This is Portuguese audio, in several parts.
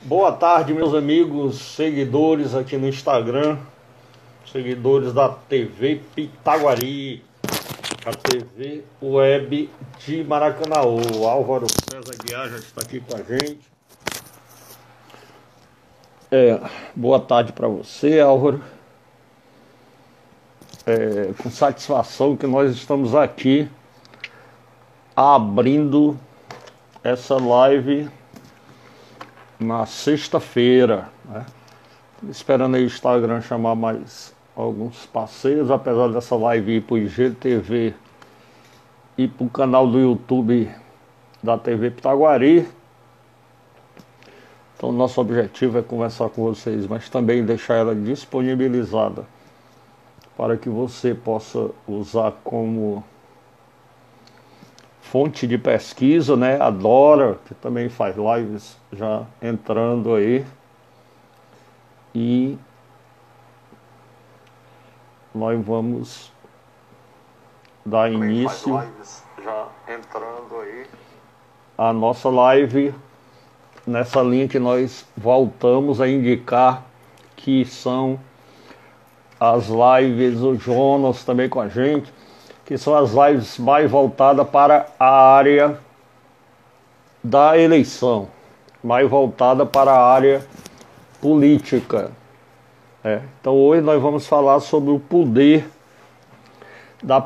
Boa tarde, meus amigos, seguidores aqui no Instagram, seguidores da TV Pitaguari, a TV Web de Maracanaú. Álvaro César Guiar já está aqui com a gente. Boa tarde para você, Álvaro. Com satisfação que nós estamos aqui abrindo essa live na sexta-feira, né? Esperando aí o Instagram chamar mais alguns parceiros, apesar dessa live ir para o IGTV e para o canal do YouTube da TV Pitaguari. Então nosso objetivo é conversar com vocês, mas também deixar ela disponibilizada para que você possa usar como fonte de pesquisa, né? A Dora, que também faz lives, já entrando aí. E nós vamos dar início à nossa live nessa linha que nós voltamos a indicar, que são as lives, o Jonas também com a gente, que são as lives mais voltadas para a área da eleição, mais voltada para a área política. Então hoje nós vamos falar sobre o poder da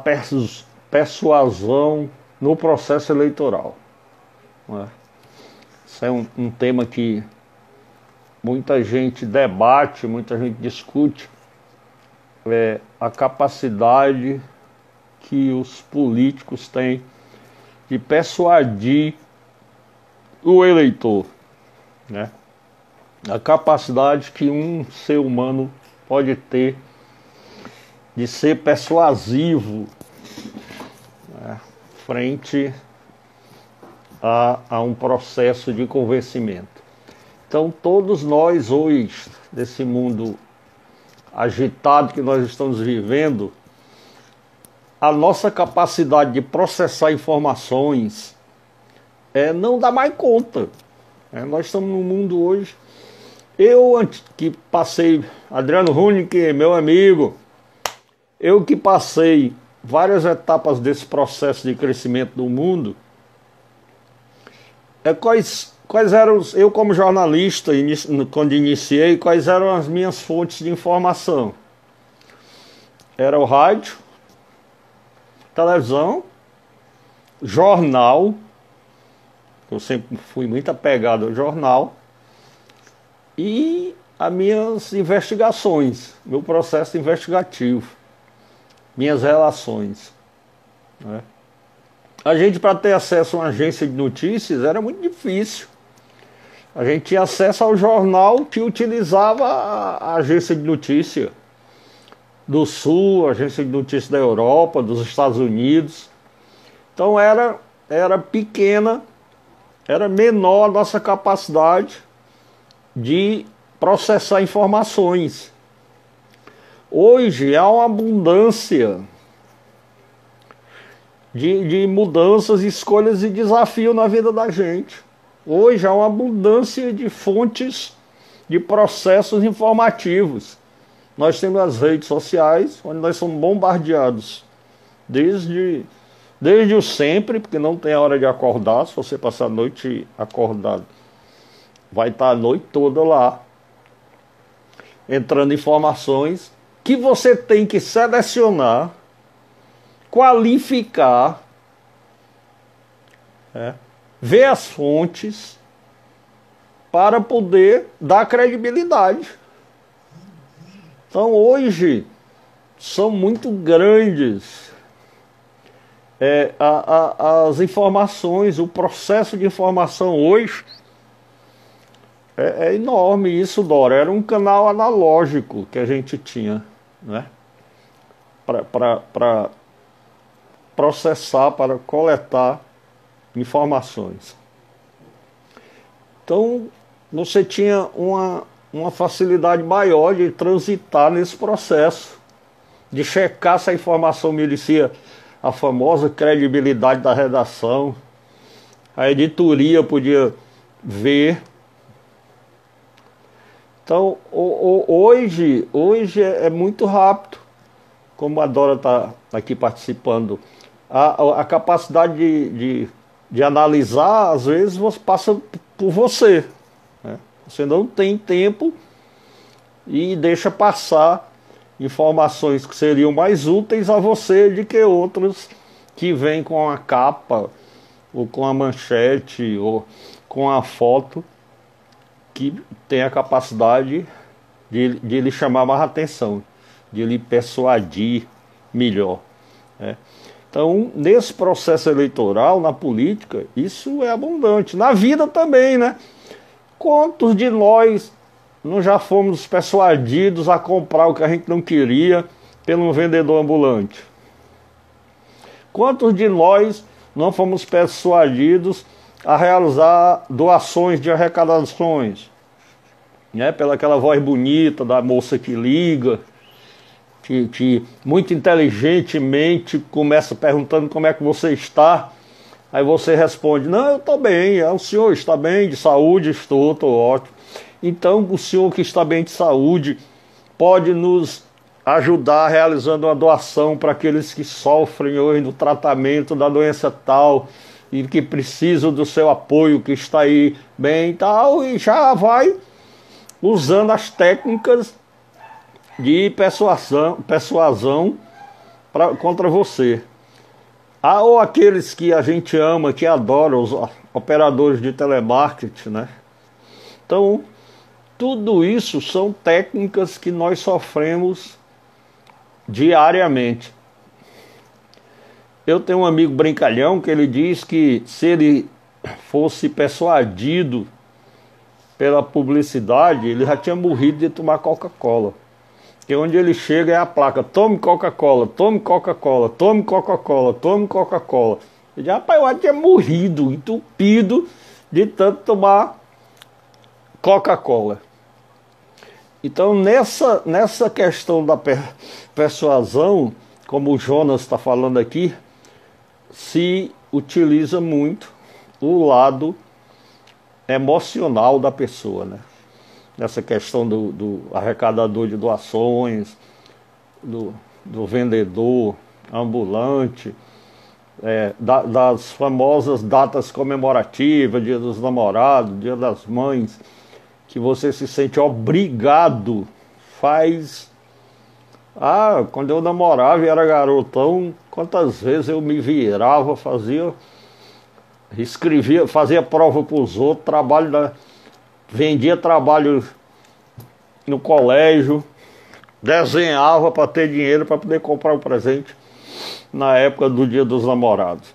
persuasão no processo eleitoral. Isso é um tema que muita gente debate, muita gente discute, a capacidade que os políticos têm de persuadir o eleitor, né? A capacidade que um ser humano pode ter de ser persuasivo, né, frente a um processo de convencimento. Então todos nós hoje, desse mundo agitado que nós estamos vivendo, a nossa capacidade de processar informações não dá mais conta. Nós estamos num mundo hoje. Eu que passei, Adriano Rune, que é meu amigo, eu que passei várias etapas desse processo de crescimento do mundo, quais eram, eu como jornalista, quando iniciei, quais eram as minhas fontes de informação? Era o rádio, televisão, jornal, eu sempre fui muito apegado ao jornal, e as minhas investigações, meu processo investigativo, minhas relações, né? A gente, para ter acesso a uma agência de notícias, era muito difícil. A gente tinha acesso ao jornal que utilizava a agência de notícia do Sul, a agência de notícias da Europa, dos Estados Unidos. Então era pequena, era menor a nossa capacidade de processar informações. Hoje há uma abundância de mudanças, escolhas e desafios na vida da gente. Hoje há uma abundância de fontes de processos informativos. Nós temos as redes sociais, onde nós somos bombardeados desde o sempre, porque não tem a hora de acordar. Se você passar a noite acordado, vai estar a noite toda lá, entrando informações que você tem que selecionar, qualificar, ver as fontes, para poder dar credibilidade. Então hoje são muito grandes as informações, o processo de informação hoje é enorme. Isso, Dora, era um canal analógico que a gente tinha, né, para processar, para coletar informações. Então você tinha uma facilidade maior de transitar nesse processo, de checar se a informação merecia a famosa credibilidade da redação. A editoria podia ver Então, hoje é muito rápido, como a Dora está aqui participando. A capacidade de analisar, às vezes, passa por você, né? Você não tem tempo e deixa passar informações que seriam mais úteis a você do que outros que vêm com a capa, ou com a manchete, ou com a foto, que tem a capacidade de lhe chamar mais atenção, de lhe persuadir melhor, né? Então, nesse processo eleitoral, na política, isso é abundante. Na vida também, né? Quantos de nós não já fomos persuadidos a comprar o que a gente não queria pelo vendedor ambulante? Quantos de nós não fomos persuadidos a realizar doações de arrecadações, né? Pela aquela voz bonita da moça que liga, que muito inteligentemente começa perguntando como é que você está. Aí você responde: não, eu estou bem. O senhor está bem de saúde? Estou ótimo. Então o senhor que está bem de saúde pode nos ajudar realizando uma doação para aqueles que sofrem hoje no tratamento da doença tal e que precisam do seu apoio, que está aí bem e tal, e já vai usando as técnicas de persuasão contra você. Ou aqueles que a gente ama, que adora, os operadores de telemarketing, né? Então, tudo isso são técnicas que nós sofremos diariamente. Eu tenho um amigo brincalhão que ele diz que se ele fosse persuadido pela publicidade, ele já tinha morrido de tomar Coca-Cola. Porque onde ele chega é a placa: tome Coca-Cola, tome Coca-Cola, tome Coca-Cola, tome Coca-Cola. Ele diz: rapaz, eu já tinha morrido, entupido de tanto tomar Coca-Cola. Então, nessa questão da persuasão, como o Jonas está falando aqui, se utiliza muito o lado emocional da pessoa, né? Nessa questão do arrecadador de doações, do vendedor ambulante, das famosas datas comemorativas, Dia dos Namorados, Dia das Mães, que você se sente obrigado, quando eu namorava e era garotão, quantas vezes eu me virava, escrevia, fazia prova para os outros, vendia trabalho no colégio, desenhava para ter dinheiro para poder comprar o presente na época do Dia dos Namorados,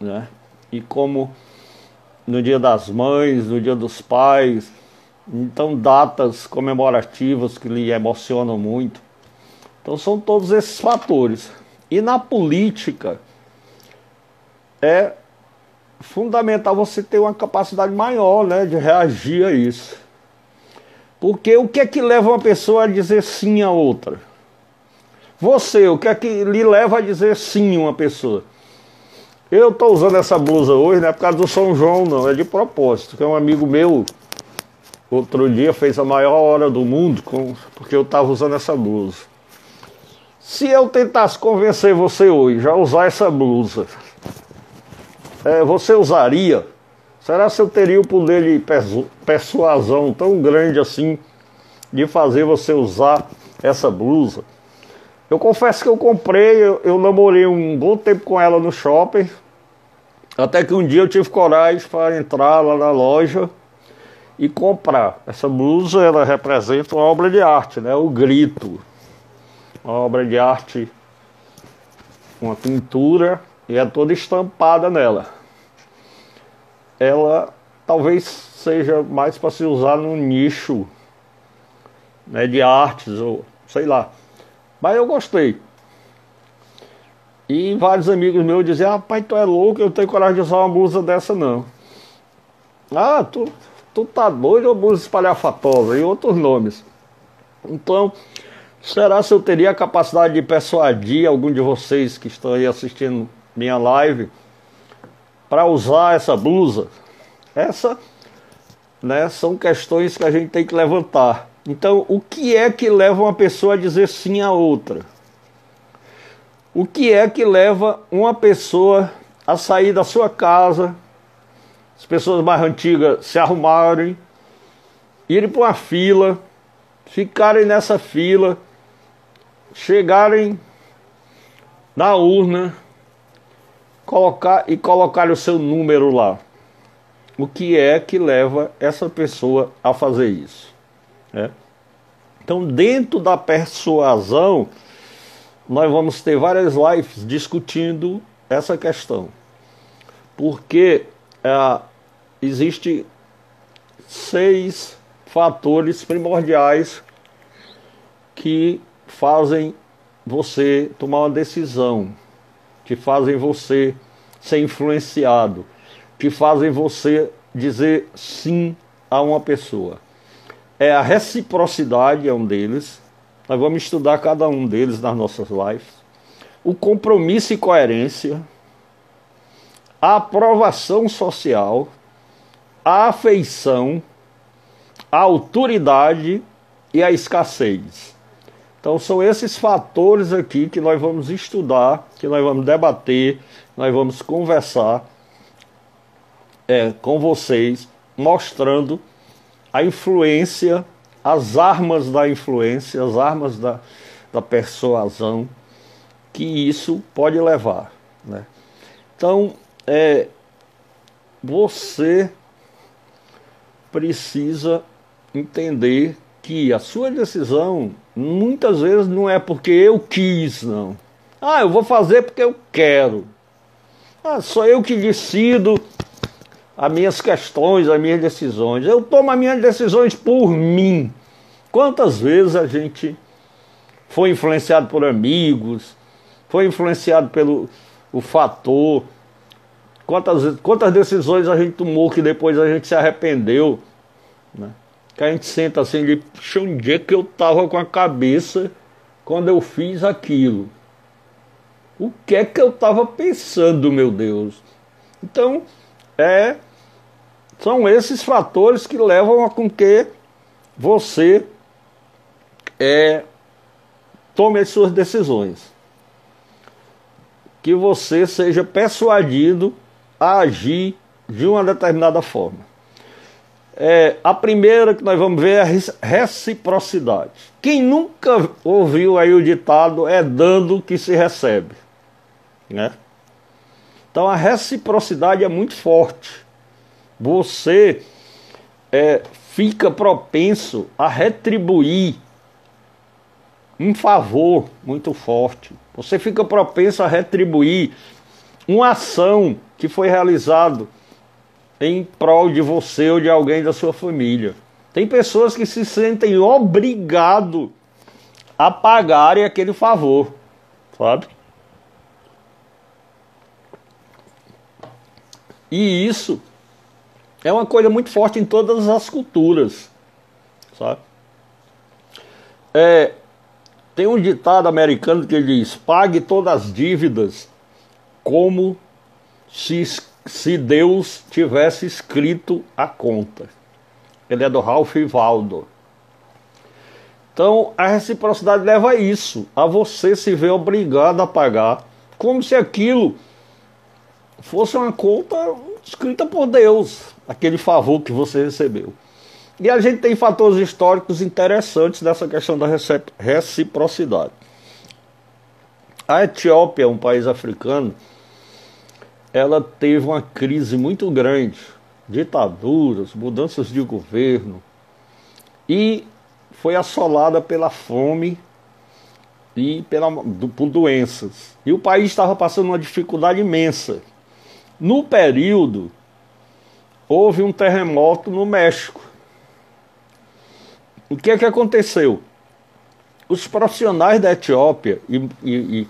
né? E como no Dia das Mães, no Dia dos Pais, então datas comemorativas que lhe emocionam muito. Então são todos esses fatores. E na política é fundamental você ter uma capacidade maior, né, de reagir a isso. Porque o que é que leva uma pessoa a dizer sim a outra? O que é que lhe leva a dizer sim a uma pessoa? Eu estou usando essa blusa hoje, não é por causa do São João, não, é de propósito. Que é um amigo meu, outro dia, fez a maior hora do mundo porque eu estava usando essa blusa. Se eu tentasse convencer você hoje a usar essa blusa, você usaria? Será que eu teria o poder de persuasão tão grande assim de fazer você usar essa blusa? Eu confesso que eu comprei, eu namorei um bom tempo com ela no shopping, até que um dia eu tive coragem para entrar lá na loja e comprar. Essa blusa, ela representa uma obra de arte, né? O Grito. Uma obra de arte, uma pintura, e é toda estampada nela. Ela talvez seja mais para se usar no nicho, né, de artes, ou sei lá. Mas eu gostei. E vários amigos meus diziam: rapaz, tu é louco, eu não tenho coragem de usar uma blusa dessa não. Tu tá doido, ou blusa espalhafatosa, e outros nomes. Então, será se eu teria a capacidade de persuadir algum de vocês que estão aí assistindo minha live para usar essa blusa? Essa né, são questões que a gente tem que levantar. Então, o que é que leva uma pessoa a dizer sim a outra? O que é que leva uma pessoa a sair da sua casa, as pessoas mais antigas se arrumarem, irem para uma fila, ficarem nessa fila, chegarem na urna, colocar o seu número lá? O que é que leva essa pessoa a fazer isso? Então, dentro da persuasão, nós vamos ter várias lives discutindo essa questão. Porque existe 6 fatores primordiais que fazem você tomar uma decisão, que fazem você ser influenciado, que fazem você dizer sim a uma pessoa. A reciprocidade é um deles. Nós vamos estudar cada um deles nas nossas lives. O compromisso e coerência, a aprovação social, a afeição, a autoridade e a escassez. Então são esses fatores aqui que nós vamos estudar, que nós vamos debater, nós vamos conversar com vocês, mostrando a influência, as armas da influência, as armas da persuasão que isso pode levar, né? Então, você precisa entender que a sua decisão muitas vezes não é porque eu quis, não. Eu vou fazer porque eu quero. Sou eu que decido as minhas questões, as minhas decisões. Eu tomo as minhas decisões por mim. Quantas vezes a gente foi influenciado por amigos, foi influenciado pelo o fator, quantas decisões a gente tomou que depois a gente se arrependeu, né? Que a gente senta assim, de onde é que eu estava com a cabeça quando eu fiz aquilo? O que é que eu estava pensando, meu Deus? Então, são esses fatores que levam a com que você tome as suas decisões. Que você seja persuadido a agir de uma determinada forma. A primeira que nós vamos ver é a reciprocidade. Quem nunca ouviu aí o ditado é dando que se recebe, né? Então a reciprocidade é muito forte. Você fica propenso a retribuir um favor muito forte. Você fica propenso a retribuir uma ação que foi realizada em prol de você ou de alguém da sua família. Tem pessoas que se sentem obrigados a pagarem aquele favor, sabe? E isso é uma coisa muito forte em todas as culturas, sabe? Tem um ditado americano que diz: pague todas as dívidas como se Deus tivesse escrito a conta. Ele é do Ralph Waldo. Então a reciprocidade leva a isso, a você se ver obrigado a pagar, como se aquilo fosse uma conta escrita por Deus, aquele favor que você recebeu. E a gente tem fatores históricos interessantes dessa questão da reciprocidade. A Etiópia, um país africano, ela teve uma crise muito grande, ditaduras, mudanças de governo, e foi assolada pela fome e por doenças. E o país estava passando uma dificuldade imensa. No período, houve um terremoto no México. O que é que aconteceu? Os profissionais da Etiópia e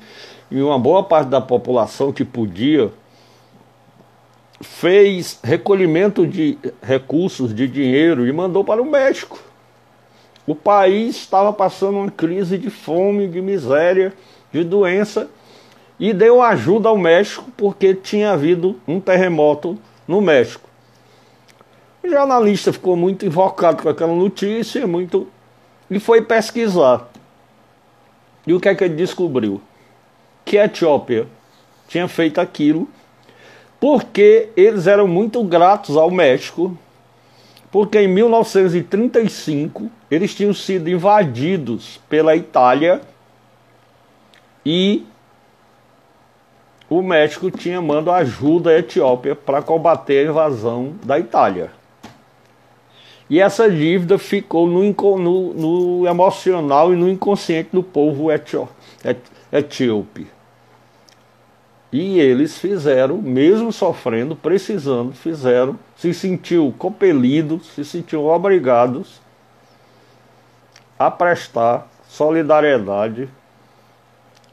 uma boa parte da população que podia fez recolhimento de recursos, de dinheiro e mandou para o México. O país estava passando uma crise de fome, de miséria, de doença, e deu ajuda ao México porque tinha havido um terremoto no México. O jornalista ficou muito invocado com aquela notícia, e foi pesquisar. E o que é que ele descobriu? Que a Etiópia tinha feito aquilo porque eles eram muito gratos ao México, porque em 1935 eles tinham sido invadidos pela Itália e o México tinha mandado ajuda à Etiópia para combater a invasão da Itália. E essa dívida ficou no emocional e no inconsciente do povo etíope. E eles fizeram, mesmo sofrendo, precisando, se sentiam compelidos, se sentiam obrigados a prestar solidariedade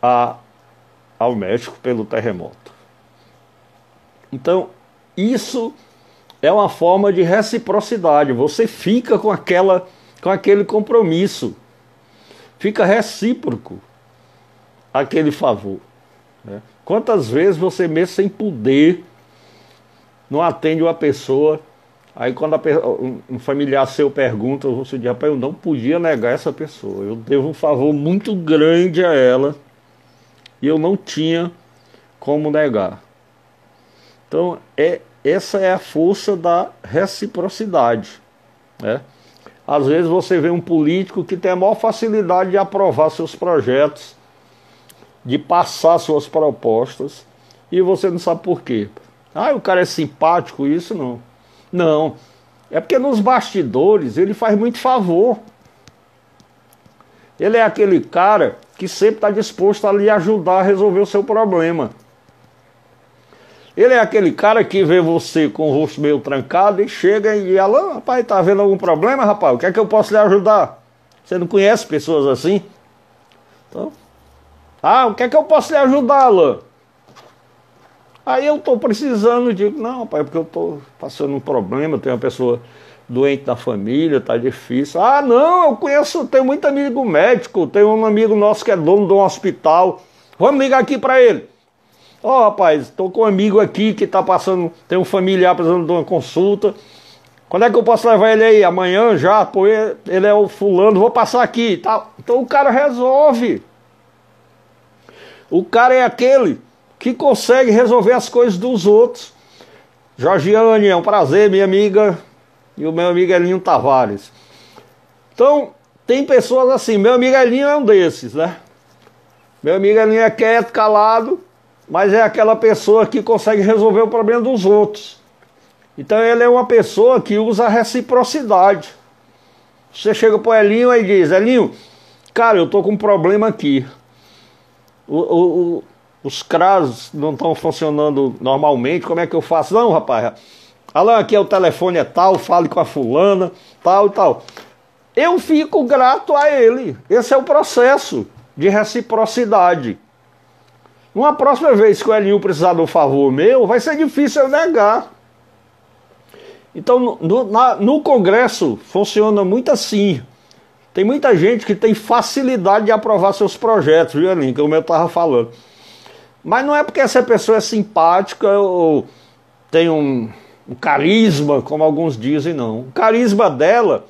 ao México pelo terremoto. Então, isso é uma forma de reciprocidade. Você fica com aquele compromisso. Fica recíproco aquele favor, né? Quantas vezes você mesmo sem poder não atende uma pessoa, aí quando um familiar seu pergunta, você diz, rapaz, eu não podia negar essa pessoa. Eu devo um favor muito grande a ela e eu não tinha como negar. Então, essa é a força da reciprocidade, né? Às vezes você vê um político que tem a maior facilidade de aprovar seus projetos, de passar suas propostas, e você não sabe por quê. O cara é simpático, isso não. Não, é porque nos bastidores ele faz muito favor. Ele é aquele cara que sempre está disposto a lhe ajudar a resolver o seu problema. Ele é aquele cara que vê você com o rosto meio trancado e chega e fala, rapaz, tá vendo algum problema, rapaz? O que é que eu posso lhe ajudar? Você não conhece pessoas assim? Então, o que é que eu posso lhe ajudar, Alain? Aí eu estou precisando, digo, não, rapaz, porque eu estou passando um problema, tem uma pessoa doente na família, tá difícil. Não, eu conheço, tenho muito amigo médico, tem um amigo nosso que é dono de um hospital. Vamos ligar aqui para ele. Rapaz, estou com um amigo aqui que está passando, tem um familiar precisando de uma consulta. Quando é que eu posso levar ele aí? Amanhã já? Pô, ele é o fulano, vou passar aqui e tal. Então o cara resolve. O cara é aquele que consegue resolver as coisas dos outros. Jorgiane, é um prazer, minha amiga, e o meu amigo Elinho Tavares. Então, tem pessoas assim, meu amigo Elinho é um desses, né? Meu amigo Elinho é quieto, calado, mas é aquela pessoa que consegue resolver o problema dos outros. Então ele é uma pessoa que usa a reciprocidade. Você chega pro Elinho e diz, Elinho, cara, eu tô com um problema aqui. Os CRAS não estão funcionando normalmente, como é que eu faço? Não, rapaz, Alain, aqui é o telefone é tal, fale com a fulana, tal e tal. Eu fico grato a ele. Esse é o processo de reciprocidade. Uma próxima vez que o Elinho precisar de um favor meu, vai ser difícil eu negar. Então, no Congresso, funciona muito assim. Tem muita gente que tem facilidade de aprovar seus projetos, viu, Elinho? Como eu estava falando. Mas não é porque essa pessoa é simpática ou tem um carisma, como alguns dizem, não. O carisma dela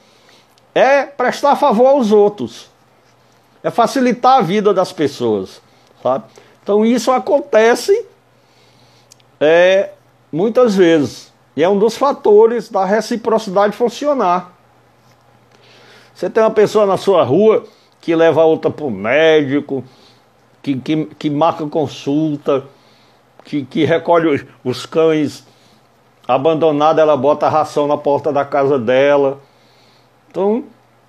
é prestar favor aos outros. É facilitar a vida das pessoas, sabe? Então isso acontece muitas vezes. E é um dos fatores da reciprocidade funcionar. Você tem uma pessoa na sua rua que leva a outra para o médico, que marca consulta, que recolhe os cães abandonados, ela bota a ração na porta da casa dela. Então,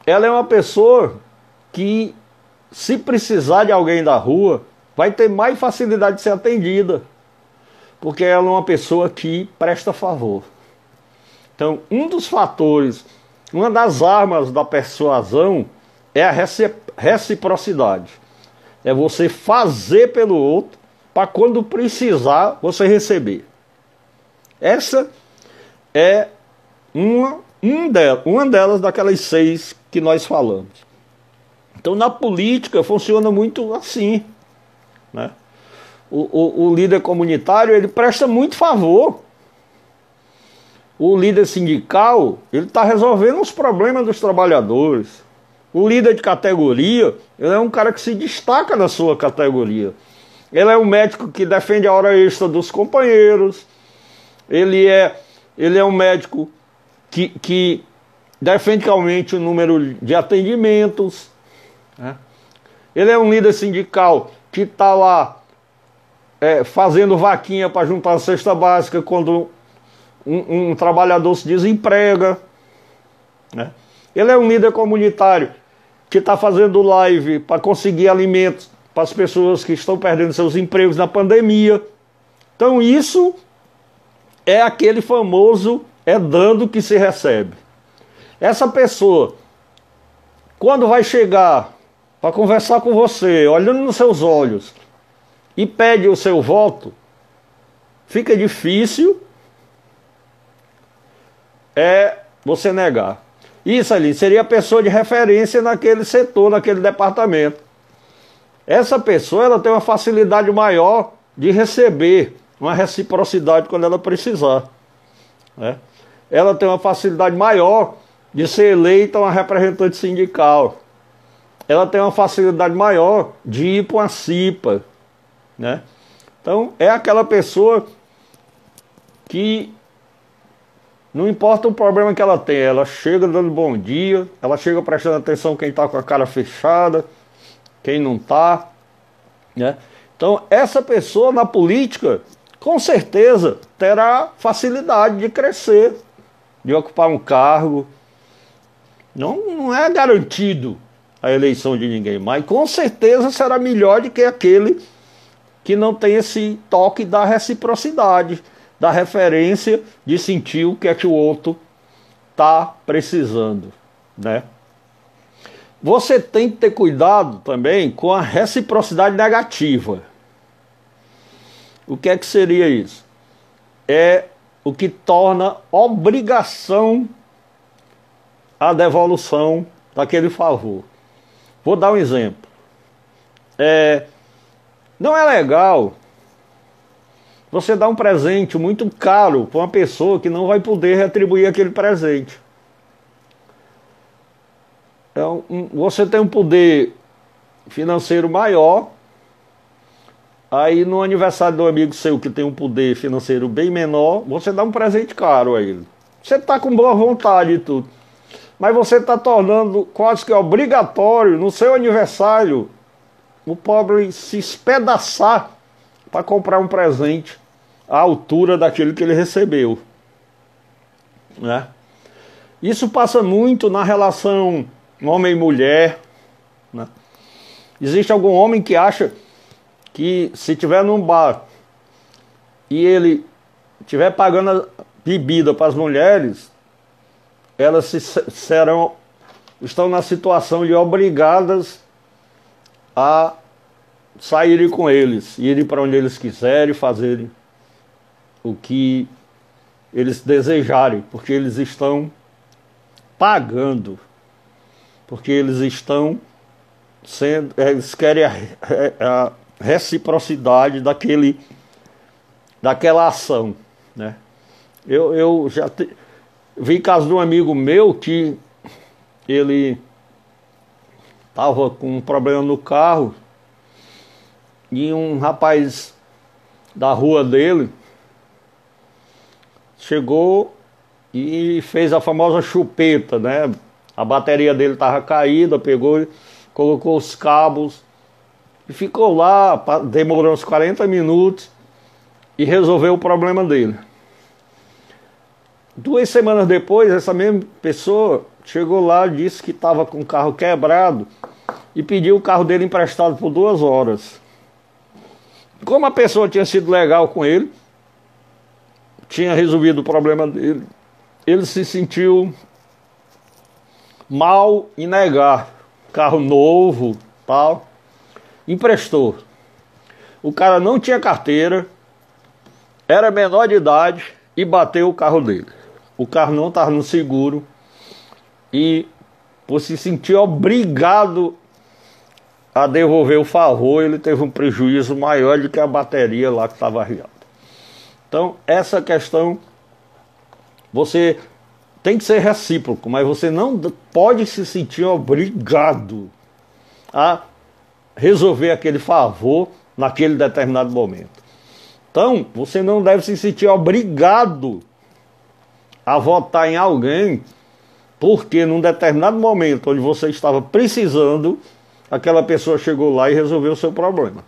ela é uma pessoa que, se precisar de alguém da rua, vai ter mais facilidade de ser atendida, porque ela é uma pessoa que presta favor. Então, um dos fatores, uma das armas da persuasão é a reciprocidade. É você fazer pelo outro, para quando precisar, você receber. Essa é uma delas, daquelas 6 que nós falamos. Então, na política, funciona muito assim, né? O líder comunitário, ele presta muito favor. O líder sindical, ele está resolvendo os problemas dos trabalhadores. O líder de categoria, ele é um cara que se destaca na sua categoria. Ele é um médico que defende a hora extra dos companheiros. Ele é um médico que defende que aumente o número de atendimentos, né? Ele é um líder sindical que está lá fazendo vaquinha para juntar a cesta básica quando um trabalhador se desemprega, né? Ele é um líder comunitário que está fazendo live para conseguir alimentos para as pessoas que estão perdendo seus empregos na pandemia. Então isso é aquele famoso dando que se recebe. Essa pessoa, quando vai chegar para conversar com você, olhando nos seus olhos, e pede o seu voto, fica difícil você negar. Isso ali seria a pessoa de referência naquele setor, naquele departamento. Essa pessoa, ela tem uma facilidade maior de receber uma reciprocidade quando ela precisar, né? Ela tem uma facilidade maior de ser eleita uma representante sindical. Ela tem uma facilidade maior de ir para uma CIPA, né? Então é aquela pessoa que não importa o problema que ela tem, ela chega dando bom dia, ela chega prestando atenção quem está com a cara fechada, quem não está, né? Então essa pessoa na política com certeza terá facilidade de crescer, de ocupar um cargo. Não é garantido a eleição de ninguém, mas com certeza será melhor do que aquele que não tem esse toque da reciprocidade, da referência de sentir o que é que o outro está precisando, né? Você tem que ter cuidado também com a reciprocidade negativa. O que é que seria isso? É o que torna obrigação a devolução daquele favor. Vou dar um exemplo. Não é legal você dar um presente muito caro para uma pessoa que não vai poder retribuir aquele presente. Então, você tem um poder financeiro maior, aí no aniversário do amigo seu que tem um poder financeiro bem menor, você dá um presente caro a ele. Você está com boa vontade e tudo, mas você está tornando quase que obrigatório no seu aniversário o pobre se espedaçar para comprar um presente à altura daquele que ele recebeu, né? Isso passa muito na relação homem e mulher, né? Existe algum homem que acha que se estiver num bar e ele estiver pagando a bebida para as mulheres, elas estão na situação de obrigadas a saírem com eles, irem para onde eles quiserem, fazerem o que eles desejarem, porque eles estão pagando, porque eles estão eles querem a reciprocidade daquela ação, né? Eu já vi caso de um amigo meu que ele estava com um problema no carro e um rapaz da rua dele chegou e fez a famosa chupeta, né? A bateria dele estava caída, pegou, colocou os cabos e ficou lá, demorou uns 40 minutos e resolveu o problema dele. 2 semanas depois, essa mesma pessoa chegou lá, disse que estava com o carro quebrado e pediu o carro dele emprestado por 2 horas. Como a pessoa tinha sido legal com ele, tinha resolvido o problema dele, ele se sentiu mal em negar. Carro novo, tal, emprestou. O cara não tinha carteira, era menor de idade e bateu o carro dele. O carro não estava no seguro e, por se sentir obrigado a devolver o favor, ele teve um prejuízo maior do que a bateria lá que estava arriada. Então, essa questão Você tem que ser recíproco, mas você não pode se sentir obrigado a resolver aquele favor naquele determinado momento. Então, você não deve se sentir obrigado a votar em alguém porque num determinado momento onde você estava precisando, aquela pessoa chegou lá e resolveu o seu problema.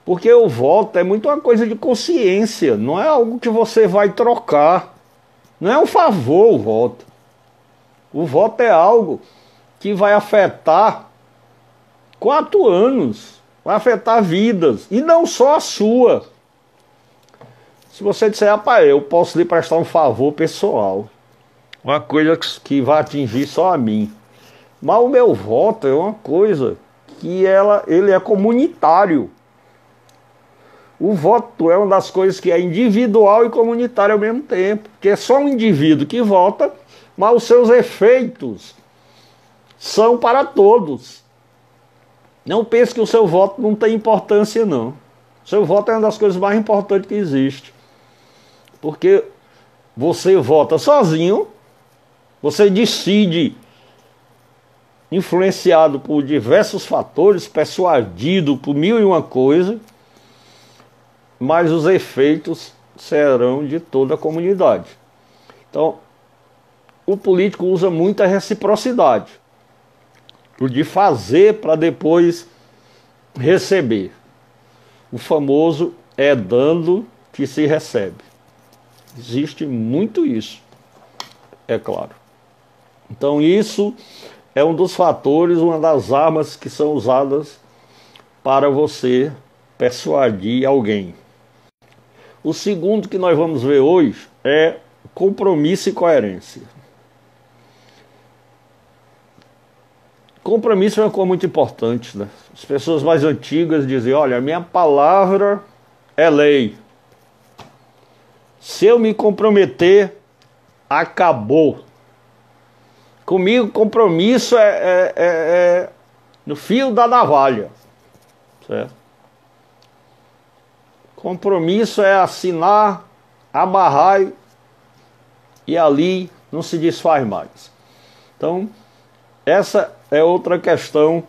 Porque o voto é muito uma coisa de consciência, não é algo que você vai trocar. Não é um favor o voto. O voto é algo que vai afetar 4 anos, vai afetar vidas, e não só a sua. Se você disser, rapaz, eu posso lhe prestar um favor pessoal, uma coisa que vai atingir só a mim. Mas o meu voto é uma coisa que ele é comunitário. O voto é uma das coisas que é individual e comunitário ao mesmo tempo. Porque é só um indivíduo que vota, mas os seus efeitos são para todos. Não pense que o seu voto não tem importância, não. O seu voto é uma das coisas mais importantes que existe. Porque você vota sozinho, você decide, influenciado por diversos fatores, persuadido por 1001 coisas, mas os efeitos serão de toda a comunidade. Então, o político usa muita reciprocidade, de fazer para depois receber. O famoso é dando que se recebe. Existe muito isso, é claro. Então isso é um dos fatores, uma das armas que são usadas para você persuadir alguém. O segundo que nós vamos ver hoje é compromisso e coerência. Compromisso é uma coisa muito importante, né? As pessoas mais antigas dizem, olha, a minha palavra é lei. Se eu me comprometer, acabou. Comigo, compromisso é no fio da navalha. Certo? Compromisso é assinar, amarrar e ali não se desfaz mais. Então, essa é outra questão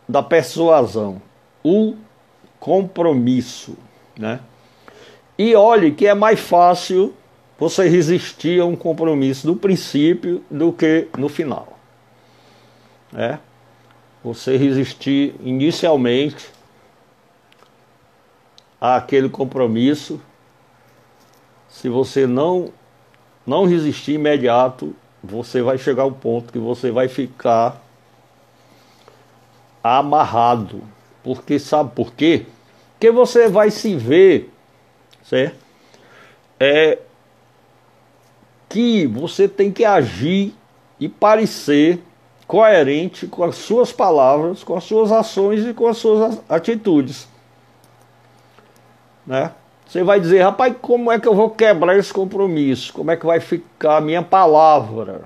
da persuasão. O compromisso, né? E olhe que é mais fácil você resistir a um compromisso no princípio do que no final. Né? Você resistir inicialmente àquele compromisso, se você não resistir imediato, você vai chegar ao ponto que você vai ficar amarrado. Porque sabe por quê? Porque você vai se ver, certo? Que você tem que agir e parecer coerente com as suas palavras, com as suas ações e com as suas atitudes. Né? Você vai dizer, rapaz, como é que eu vou quebrar esse compromisso? Como é que vai ficar a minha palavra?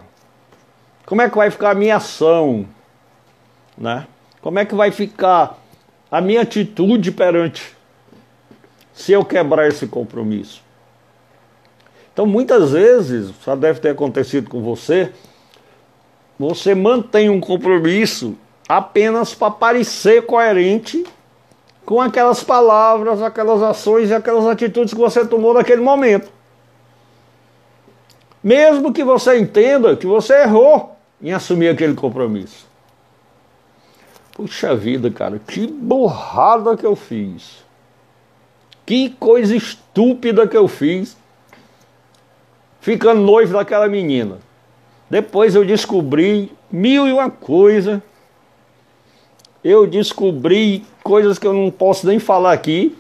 Como é que vai ficar a minha ação? Né? Como é que vai ficar a minha atitude perante se eu quebrar esse compromisso? Então, muitas vezes, já deve ter acontecido com você, você mantém um compromisso apenas para parecer coerente com aquelas palavras, aquelas ações e aquelas atitudes que você tomou naquele momento. Mesmo que você entenda que você errou em assumir aquele compromisso. Puxa vida, cara, que burrada que eu fiz. Que coisa estúpida que eu fiz ficando noivo daquela menina. Depois eu descobri 1001 coisa. Eu descobri coisas que eu não posso nem falar aqui.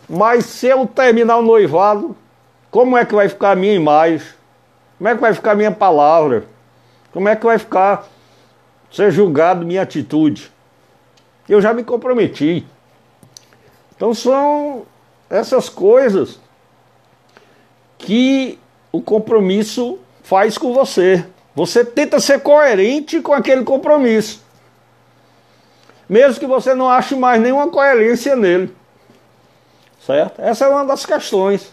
Mas se eu terminar o noivado, como é que vai ficar a minha imagem? Como é que vai ficar a minha palavra? Como é que vai ficar ser julgado minha atitude? Eu já me comprometi. Então são essas coisas que o compromisso faz com você. Você tenta ser coerente com aquele compromisso. Mesmo que você não ache mais nenhuma coerência nele. certo? Essa é uma das questões.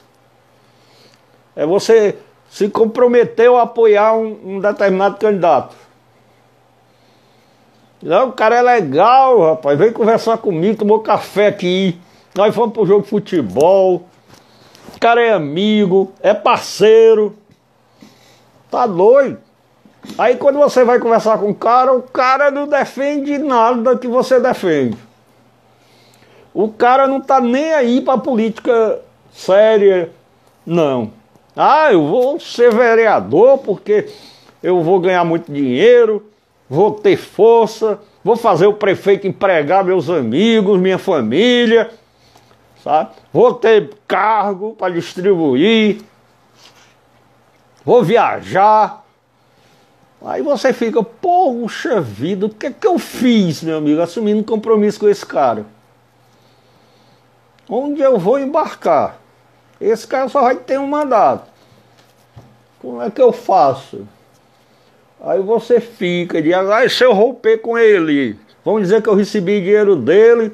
É você se comprometeu a apoiar um determinado candidato. Não, o cara é legal, rapaz, vem conversar comigo, tomou café aqui, nós fomos pro jogo de futebol, o cara é amigo, é parceiro, tá doido. Aí quando você vai conversar com o cara não defende nada que você defende. O cara não tá nem aí pra política séria, não. Ah, eu vou ser vereador porque eu vou ganhar muito dinheiro, vou ter força, vou fazer o prefeito empregar meus amigos, minha família, sabe? Vou ter cargo para distribuir, vou viajar. Aí você fica, poxa vida, o que é que eu fiz, meu amigo, assumindo um compromisso com esse cara? Onde eu vou embarcar? Esse cara só vai ter um mandato. Como é que eu faço? Aí você fica, diz, se eu romper com ele, vão dizer que eu recebi dinheiro dele,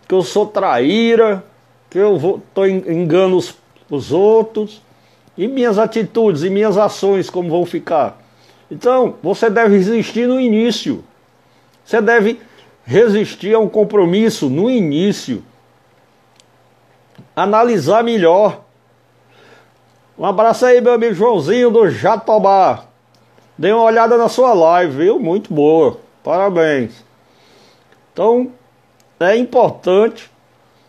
que eu sou traíra, que eu tô engano os outros, e minhas atitudes e minhas ações como vão ficar? Então, você deve resistir no início. Você deve resistir a um compromisso no início. Analisar melhor. Um abraço aí, meu amigo Joãozinho do Jatobá. Dê uma olhada na sua live, viu? Muito boa. Parabéns. Então, é importante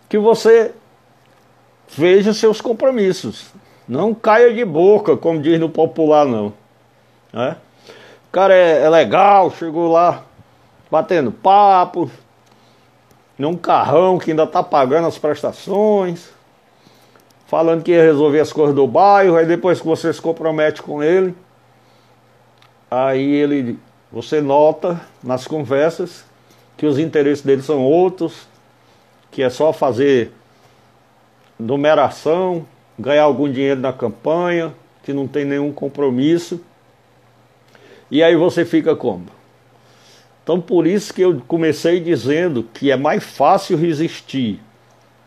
que você veja seus compromissos. Não caia de boca, como diz no popular, não. É? O cara é legal, chegou lá batendo papo, num carrão que ainda tá pagando as prestações, falando que ia resolver as coisas do bairro, aí depois que você se compromete com ele, aí você nota nas conversas que os interesses dele são outros, que é só fazer numeração, ganhar algum dinheiro na campanha, que não tem nenhum compromisso. E aí você fica como? Então por isso que eu comecei dizendo que é mais fácil resistir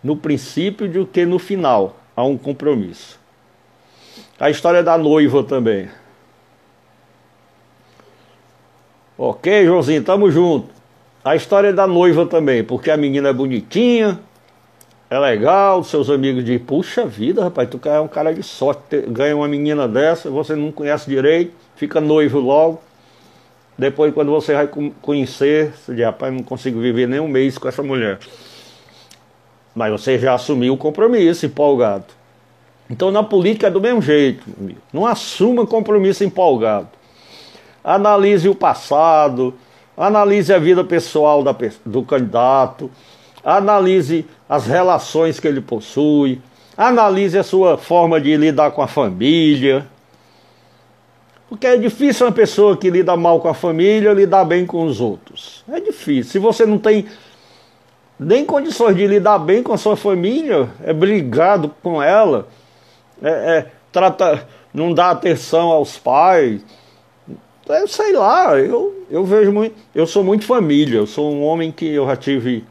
no princípio do que no final a um compromisso. A história da noiva também. Ok, Joãozinho, tamo junto. A história da noiva também, porque a menina é bonitinha, é legal, seus amigos dizem, puxa vida, rapaz, tu é um cara de sorte, ganha uma menina dessa, você não conhece direito, fica noivo logo. Depois, quando você vai conhecer, você diz, rapaz, não consigo viver nem um mês com essa mulher. Mas você já assumiu o compromisso, empolgado. Então, na política é do mesmo jeito, amigo. Não assuma compromisso empolgado. Analise o passado, analise a vida pessoal do candidato, analise as relações que ele possui, analise a sua forma de lidar com a família. Porque é difícil uma pessoa que lida mal com a família lidar bem com os outros. É difícil. Se você não tem nem condições de lidar bem com a sua família, é brigado com ela, não dá atenção aos pais. Eu sei lá, eu vejo muito. Eu sou muito família, eu sou um homem que eu já tive.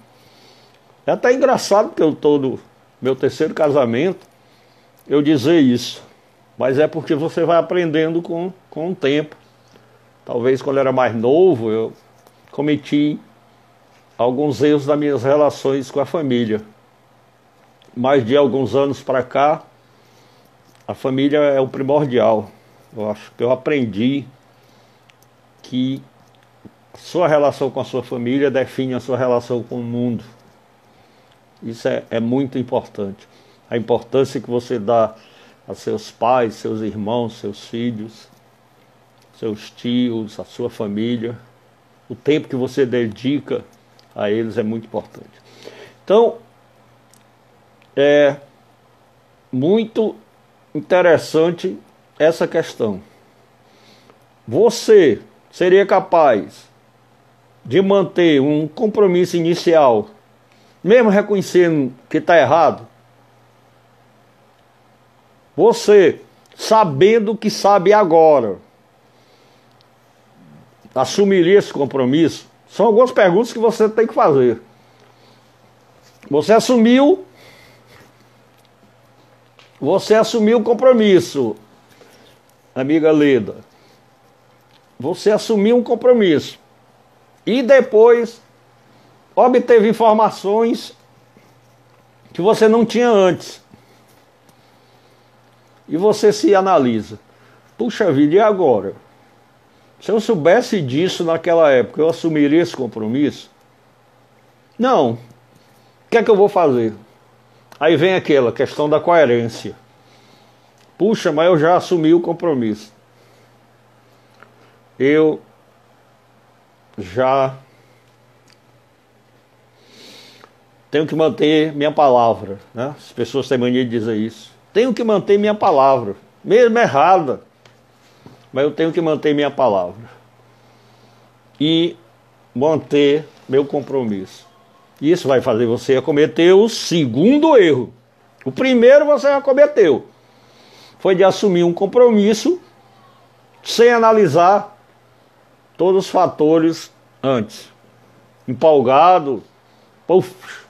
É até engraçado que eu estou no meu terceiro casamento, eu dizer isso. Mas é porque você vai aprendendo com o tempo. Talvez quando eu era mais novo, eu cometi alguns erros das minhas relações com a família. Mas de alguns anos para cá, a família é o primordial. Eu acho que eu aprendi que a sua relação com a sua família define a sua relação com o mundo. Isso é muito importante. A importância que você dá a seus pais, seus irmãos, seus filhos, seus tios, a sua família, o tempo que você dedica a eles é muito importante. Então, é muito interessante essa questão. Você seria capaz de manter um compromisso inicial, mesmo reconhecendo que está errado? Você, sabendo o que sabe agora, assumiria esse compromisso? São algumas perguntas que você tem que fazer. Você assumiu, Você assumiu o compromisso, amiga Leda. Você assumiu um compromisso. E depois obteve informações que você não tinha antes. E você se analisa. Puxa vida, e agora? Se eu soubesse disso naquela época, eu assumiria esse compromisso? Não. O que é que eu vou fazer? Aí vem aquela questão da coerência. Puxa, mas eu já assumi o compromisso. Eu já tenho que manter minha palavra, né? As pessoas têm mania de dizer isso. Tenho que manter minha palavra, mesmo errada, mas eu tenho que manter minha palavra e manter meu compromisso. Isso vai fazer você cometer o segundo erro. O primeiro você já cometeu, foi de assumir um compromisso sem analisar todos os fatores antes. Empolgado, puf.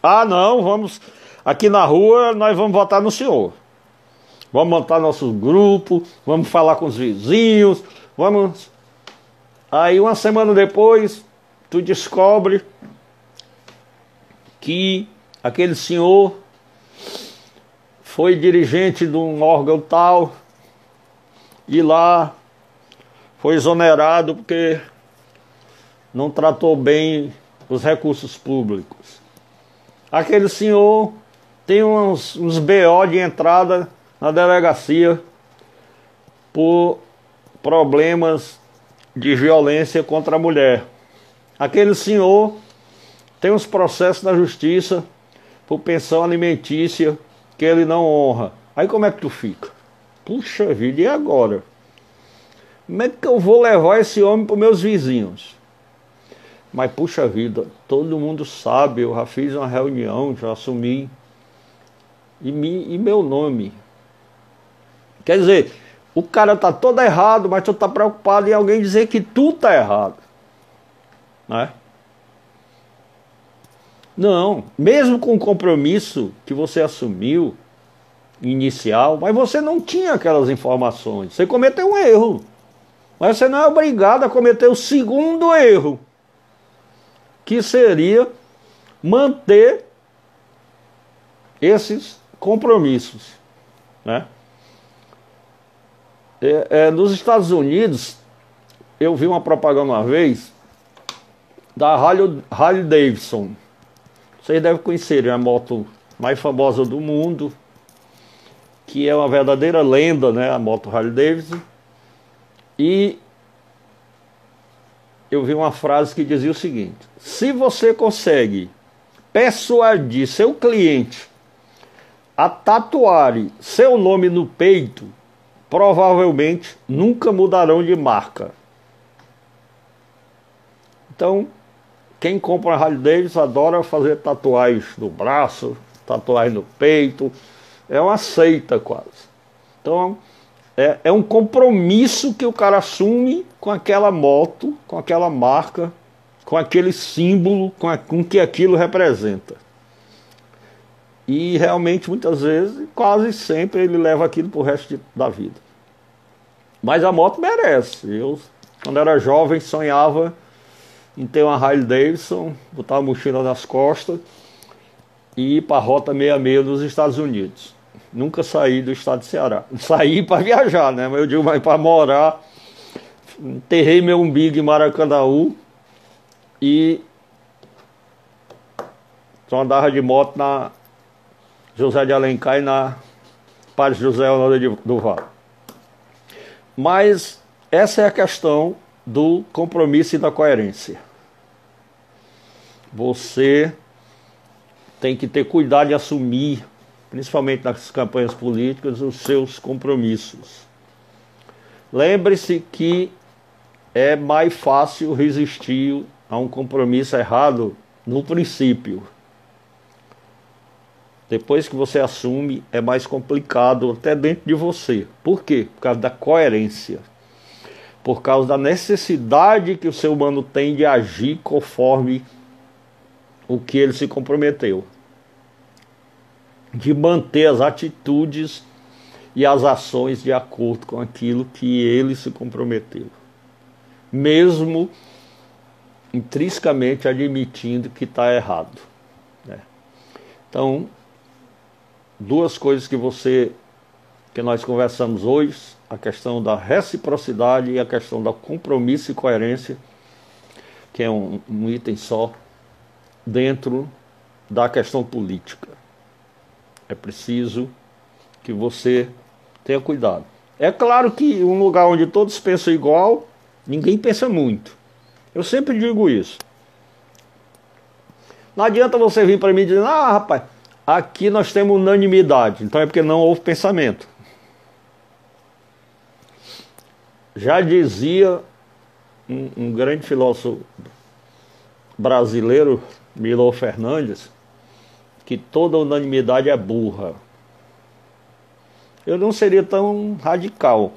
Ah, não, vamos aqui na rua, nós vamos votar no senhor. Vamos montar nosso grupo, vamos falar com os vizinhos, vamos. Aí uma semana depois, tu descobre que aquele senhor foi dirigente de um órgão tal e lá foi exonerado porque não tratou bem os recursos públicos. Aquele senhor tem uns BO de entrada na delegacia por problemas de violência contra a mulher. Aquele senhor tem uns processos na justiça por pensão alimentícia que ele não honra. Aí como é que tu fica? Puxa vida, e agora? Como é que eu vou levar esse homem para os meus vizinhos? Mas puxa vida, todo mundo sabe, eu já fiz uma reunião, já assumi. E meu nome. Quer dizer, o cara tá todo errado, mas tu tá preocupado em alguém dizer que tu tá errado. Né? Não, mesmo com o compromisso que você assumiu, inicial, mas você não tinha aquelas informações. Você cometeu um erro. Mas você não é obrigado a cometer o segundo erro, que seria manter esses compromissos, né? Nos Estados Unidos, eu vi uma propaganda uma vez da Harley Davidson. Vocês devem conhecer, é a moto mais famosa do mundo, que é uma verdadeira lenda, né? A moto Harley Davidson. E eu vi uma frase que dizia o seguinte: se você consegue persuadir seu cliente a tatuar seu nome no peito, provavelmente nunca mudarão de marca. Então, quem compra uma Harley Davidson adora fazer tatuagens no braço, tatuagem no peito, é uma seita quase. Então, é um compromisso que o cara assume com aquela moto, com aquela marca, com aquele símbolo, com que aquilo representa. E realmente, muitas vezes, quase sempre, ele leva aquilo pro resto da vida. Mas a moto merece. Eu, quando era jovem, sonhava em ter uma Harley Davidson, botar a mochila nas costas e ir para a Rota 66 nos Estados Unidos. Nunca saí do estado de Ceará. Saí para viajar, né? Mas eu digo, mas para morar, enterrei meu umbigo em Maracanãú e só andava de moto na José de Alencar e na Padre José Honório do Vale. Mas essa é a questão do compromisso e da coerência. Você tem que ter cuidado de assumir, principalmente nas campanhas políticas, os seus compromissos. Lembre-se que é mais fácil resistir a um compromisso errado no princípio. Depois que você assume, é mais complicado até dentro de você. Por quê? Por causa da coerência. Por causa da necessidade que o ser humano tem de agir conforme o que ele se comprometeu. de manter as atitudes e as ações de acordo com aquilo que ele se comprometeu, mesmo intrinsecamente admitindo que está errado, né? Então, duas coisas que nós conversamos hoje, a questão da reciprocidade e a questão da compromisso e coerência, que é um item só dentro da questão política. É preciso que você tenha cuidado. É claro que um lugar onde todos pensam igual, ninguém pensa muito. Eu sempre digo isso. Não adianta você vir para mim dizendo, ah, rapaz, aqui nós temos unanimidade. Então é porque não houve pensamento. Já dizia um grande filósofo brasileiro, Milor Fernandes, que toda unanimidade é burra. Eu não seria tão radical,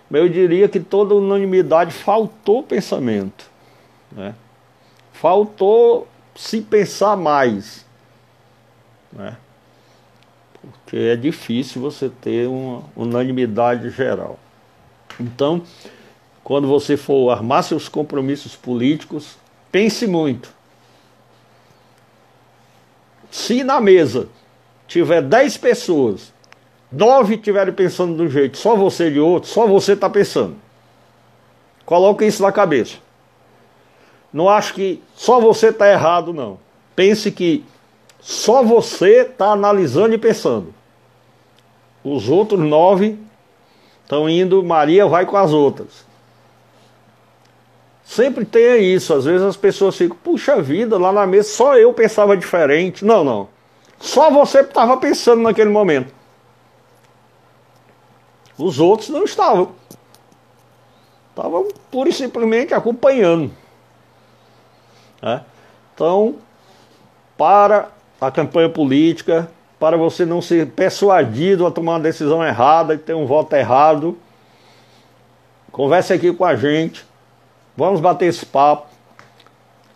mas eu diria que toda unanimidade faltou pensamento, né? Faltou se pensar mais, né? Porque é difícil você ter uma unanimidade geral. Então, quando você for armar seus compromissos políticos, pense muito. Se na mesa tiver 10 pessoas, 9 estiverem pensando de um jeito, só você de outro, só você está pensando. Coloque isso na cabeça. Não acho que só você está errado, não. Pense que só você está analisando e pensando. Os outros 9 estão indo, Maria vai com as outras. Sempre tenha isso. Às vezes as pessoas ficam, puxa vida, lá na mesa só eu pensava diferente. Não, não. Só você estava pensando naquele momento. Os outros não estavam. Estavam pura e simplesmente acompanhando, né? Então, para a campanha política, para você não ser persuadido a tomar uma decisão errada e ter um voto errado, converse aqui com a gente. Vamos bater esse papo.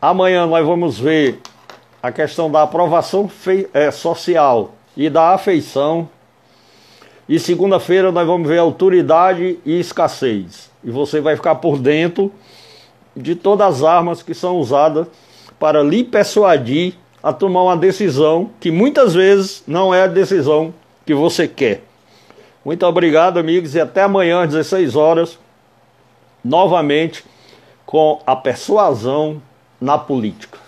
Amanhã nós vamos ver a questão da aprovação social e da afeição. E segunda-feira nós vamos ver autoridade e escassez. E você vai ficar por dentro de todas as armas que são usadas para lhe persuadir a tomar uma decisão que muitas vezes não é a decisão que você quer. Muito obrigado, amigos, e até amanhã às 16 horas, novamente, com a persuasão na política.